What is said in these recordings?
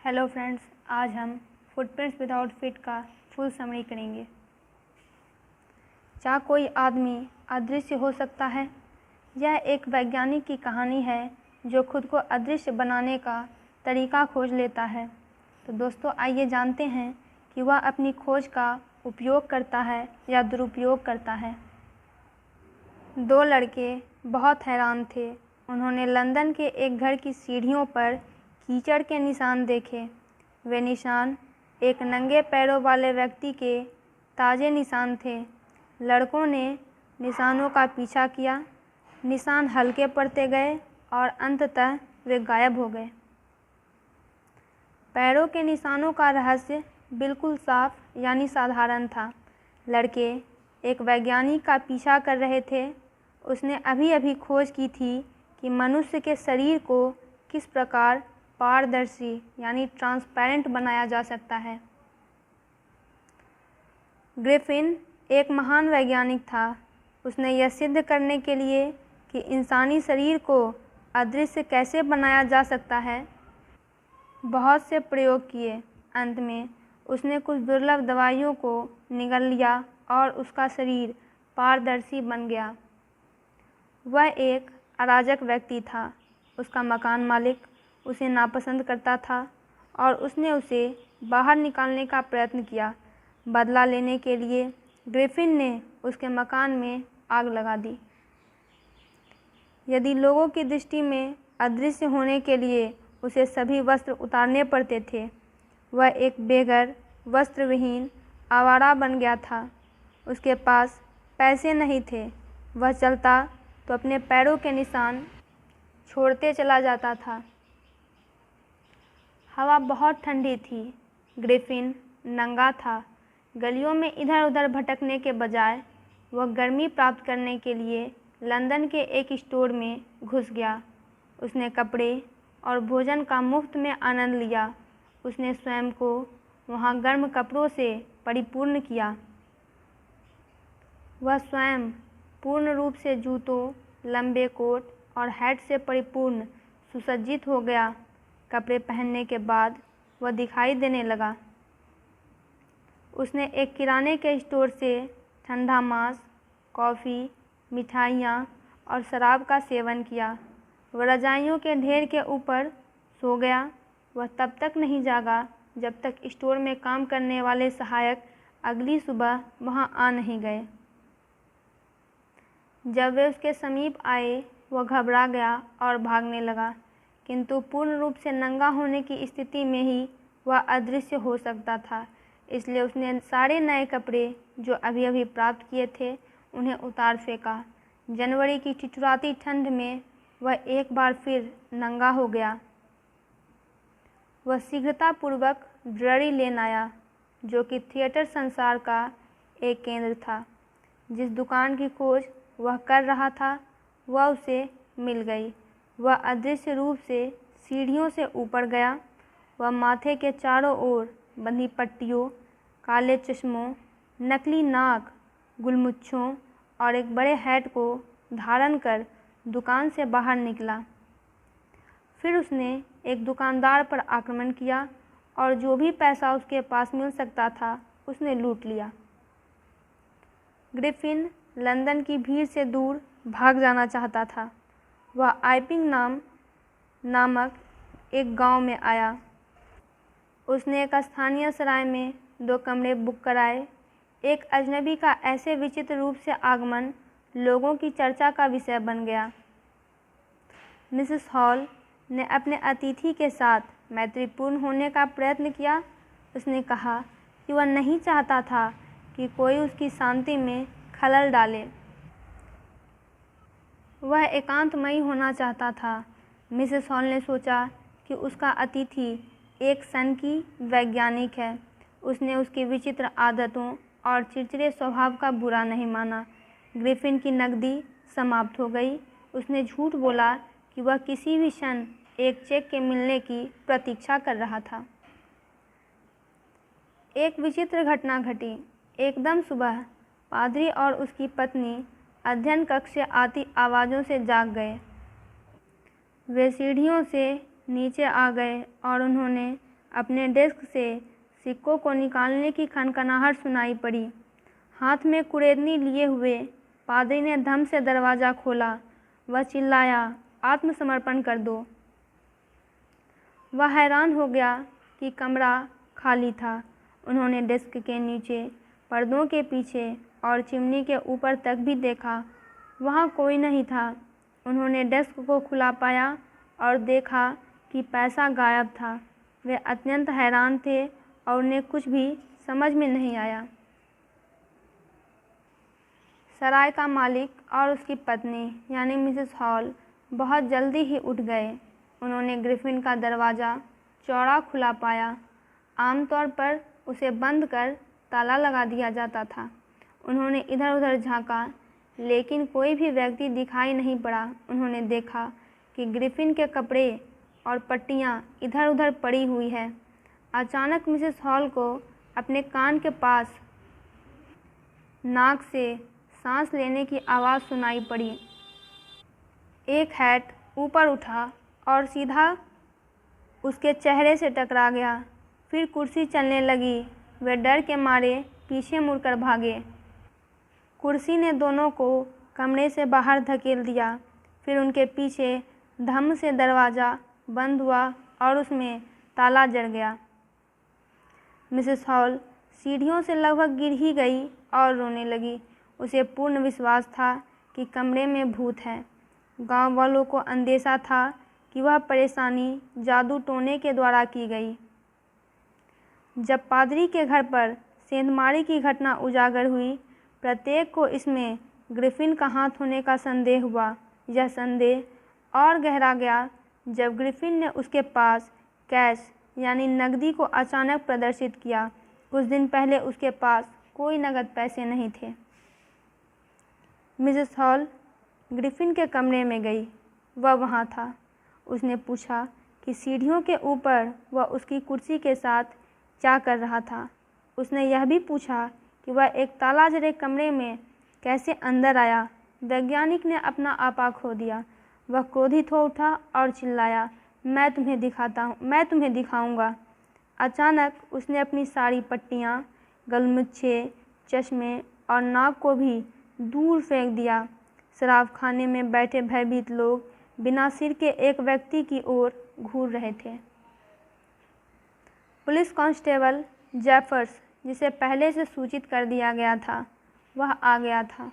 Hello friends, आज हम footprints without feet का फुल समरी करेंगे। क्या कोई आदमी अदृश्य हो सकता है? यह एक वैज्ञानिक की कहानी है जो खुद को अदृश्य बनाने का तरीका खोज लेता है। तो दोस्तों, आइए जानते हैं कि वह अपनी खोज का उपयोग करता है या दुरुपयोग करता है। दो लड़के बहुत हैरान थे। उन्होंने लंदन के एक घर की सीढ़ियों पर कीचड़ के निशान देखे। वे निशान एक नंगे पैरों वाले व्यक्ति के ताज़े निशान थे। लड़कों ने निशानों का पीछा किया। निशान हल्के पड़ते गए और अंततः वे गायब हो गए। पैरों के निशानों का रहस्य बिल्कुल साफ यानी साधारण था। लड़के एक वैज्ञानिक का पीछा कर रहे थे। उसने अभी अभी खोज की थी कि मनुष्य के शरीर को किस प्रकार पारदर्शी यानी ट्रांसपेरेंट बनाया जा सकता है। ग्रिफिन एक महान वैज्ञानिक था। उसने यह सिद्ध करने के लिए कि इंसानी शरीर को अदृश्य कैसे बनाया जा सकता है, बहुत से प्रयोग किए। अंत में उसने कुछ दुर्लभ दवाइयों को निगल लिया और उसका शरीर पारदर्शी बन गया। वह एक अराजक व्यक्ति था। उसका मकान मालिक उसे नापसंद करता था और उसने उसे बाहर निकालने का प्रयत्न किया। बदला लेने के लिए ग्रिफिन ने उसके मकान में आग लगा दी। यदि लोगों की दृष्टि में अदृश्य होने के लिए उसे सभी वस्त्र उतारने पड़ते थे, वह एक बेघर, वस्त्रविहीन आवारा बन गया था। उसके पास पैसे नहीं थे। वह चलता तो अपने पैरों के निशान छोड़ते चला जाता था। हवा बहुत ठंडी थी। ग्रिफिन नंगा था। गलियों में इधर उधर भटकने के बजाय वह गर्मी प्राप्त करने के लिए लंदन के एक स्टोर में घुस गया। उसने कपड़े और भोजन का मुफ्त में आनंद लिया। उसने स्वयं को वहाँ गर्म कपड़ों से परिपूर्ण किया। वह स्वयं पूर्ण रूप से जूतों, लंबे कोट और हैट से परिपूर्ण सुसज्जित हो गया। कपड़े पहनने के बाद वह दिखाई देने लगा। उसने एक किराने के स्टोर से ठंडा मांस, कॉफ़ी, मिठाइयाँ और शराब का सेवन किया। वह रजाइयों के ढेर के ऊपर सो गया। वह तब तक नहीं जागा जब तक स्टोर में काम करने वाले सहायक अगली सुबह वहाँ आ नहीं गए। जब वे उसके समीप आए, वह घबरा गया और भागने लगा, किंतु पूर्ण रूप से नंगा होने की स्थिति में ही वह अदृश्य हो सकता था। इसलिए उसने सारे नए कपड़े जो अभी अभी प्राप्त किए थे उन्हें उतार फेंका। जनवरी की ठिठुराती ठंड में वह एक बार फिर नंगा हो गया। वह शीघ्रतापूर्वक ड्ररी लेन आया, जो कि थिएटर संसार का एक केंद्र था। जिस दुकान की खोज वह कर रहा था वह उसे मिल गई। वह अदृश्य रूप से सीढ़ियों से ऊपर गया। वह माथे के चारों ओर बंधी पट्टियों, काले चश्मों, नकली नाक, गुलमुच्छों और एक बड़े हैट को धारण कर दुकान से बाहर निकला। फिर उसने एक दुकानदार पर आक्रमण किया और जो भी पैसा उसके पास मिल सकता था उसने लूट लिया। ग्रिफिन लंदन की भीड़ से दूर भाग जाना चाहता था। वह आइपिंग नामक एक गांव में आया। उसने एक स्थानीय सराय में 2 कमरे बुक कराए। एक अजनबी का ऐसे विचित्र रूप से आगमन लोगों की चर्चा का विषय बन गया। मिसेस हॉल ने अपने अतिथि के साथ मैत्रीपूर्ण होने का प्रयत्न किया। उसने कहा कि वह नहीं चाहता था कि कोई उसकी शांति में खलल डाले। वह एकांतमयी होना चाहता था। मिसेस हॉल ने सोचा कि उसका अतिथि एक सनकी वैज्ञानिक है। उसने उसकी विचित्र आदतों और चिड़चिड़े स्वभाव का बुरा नहीं माना। ग्रिफिन की नकदी समाप्त हो गई। उसने झूठ बोला कि वह किसी भी क्षण एक चेक के मिलने की प्रतीक्षा कर रहा था। एक विचित्र घटना घटी। एकदम सुबह पादरी और उसकी पत्नी अध्ययन कक्ष से आती आवाज़ों से जाग गए। वे सीढ़ियों से नीचे आ गए और उन्होंने अपने डेस्क से सिक्कों को निकालने की खनखनाहट सुनाई पड़ी। हाथ में कुरेदनी लिए हुए पादरी ने धम से दरवाज़ा खोला। वह चिल्लाया, आत्मसमर्पण कर दो। वह हैरान हो गया कि कमरा खाली था। उन्होंने डेस्क के नीचे, पर्दों के पीछे और चिमनी के ऊपर तक भी देखा। वहाँ कोई नहीं था। उन्होंने डेस्क को खुला पाया और देखा कि पैसा गायब था। वे अत्यंत हैरान थे और उन्हें कुछ भी समझ में नहीं आया। सराय का मालिक और उसकी पत्नी यानी मिसेस हॉल बहुत जल्दी ही उठ गए। उन्होंने ग्रिफिन का दरवाज़ा चौड़ा खुला पाया। आमतौर पर उसे बंद कर ताला लगा दिया जाता था। उन्होंने इधर उधर झांका, लेकिन कोई भी व्यक्ति दिखाई नहीं पड़ा। उन्होंने देखा कि ग्रिफिन के कपड़े और पट्टियाँ इधर उधर पड़ी हुई है। अचानक मिसेस हॉल को अपने कान के पास नाक से सांस लेने की आवाज़ सुनाई पड़ी। एक हैट ऊपर उठा और सीधा उसके चेहरे से टकरा गया। फिर कुर्सी चलने लगी। वे डर के मारे पीछे मुड़कर भागे। कुर्सी ने दोनों को कमरे से बाहर धकेल दिया। फिर उनके पीछे धम से दरवाज़ा बंद हुआ और उसमें ताला जड़ गया। मिसेस हॉल सीढ़ियों से लगभग गिर ही गई और रोने लगी। उसे पूर्ण विश्वास था कि कमरे में भूत है। गांव वालों को अंदेशा था कि वह परेशानी जादू टोने के द्वारा की गई। जब पादरी के घर पर सेंधमारी की घटना उजागर हुई, प्रत्येक को इसमें ग्रिफिन का हाथ होने का संदेह हुआ। यह संदेह और गहरा गया जब ग्रिफिन ने उसके पास कैश यानी नकदी को अचानक प्रदर्शित किया। कुछ दिन पहले उसके पास कोई नकद पैसे नहीं थे। मिसेस हॉल ग्रिफिन के कमरे में गई। वह वहाँ था। उसने पूछा कि सीढ़ियों के ऊपर वह उसकी कुर्सी के साथ क्या कर रहा था। उसने यह भी पूछा कि वह एक ताला जड़े कमरे में कैसे अंदर आया। वैज्ञानिक ने अपना आपा खो दिया। वह क्रोधित हो उठा और चिल्लाया, मैं तुम्हें दिखाऊंगा। अचानक उसने अपनी सारी पट्टियाँ, गलमुच्छे, चश्मे और नाक को भी दूर फेंक दिया। शराब खाने में बैठे भयभीत लोग बिना सिर के एक व्यक्ति की ओर घूर रहे थे। पुलिस कांस्टेबल जेफर्स, जिसे पहले से सूचित कर दिया गया था, वह आ गया था।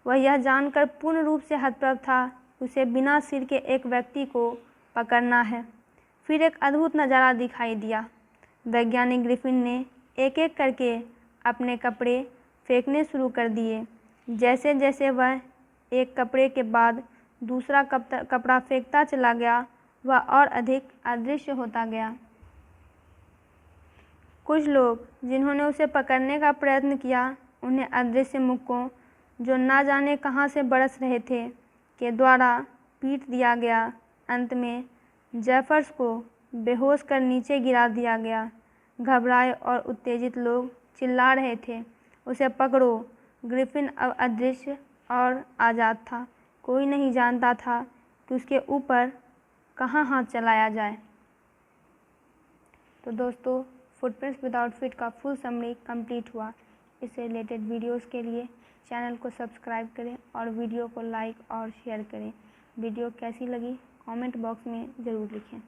वह यह जानकर पूर्ण रूप से हतप्रभ था कि उसे बिना सिर के एक व्यक्ति को पकड़ना है। फिर एक अद्भुत नज़ारा दिखाई दिया। वैज्ञानिक ग्रिफिन ने एक एक करके अपने कपड़े फेंकने शुरू कर दिए। जैसे जैसे वह एक कपड़े के बाद दूसरा कपड़ा फेंकता चला गया, वह और अधिक अदृश्य होता गया। कुछ लोग जिन्होंने उसे पकड़ने का प्रयत्न किया, उन्हें अदृश्य मुक्कों, जो ना जाने कहां से बरस रहे थे, के द्वारा पीट दिया गया। अंत में जेफर्स को बेहोश कर नीचे गिरा दिया गया। घबराए और उत्तेजित लोग चिल्ला रहे थे, उसे पकड़ो। ग्रिफिन अब अदृश्य और आज़ाद था। कोई नहीं जानता था कि उसके ऊपर कहाँ हाथ चलाया जाए। तो दोस्तों, फुटप्रिंट्स विदाउट फीट का फुल समरी कंप्लीट हुआ। इससे रिलेटेड वीडियोस के लिए चैनल को सब्सक्राइब करें और वीडियो को लाइक और शेयर करें। वीडियो कैसी लगी कमेंट बॉक्स में ज़रूर लिखें।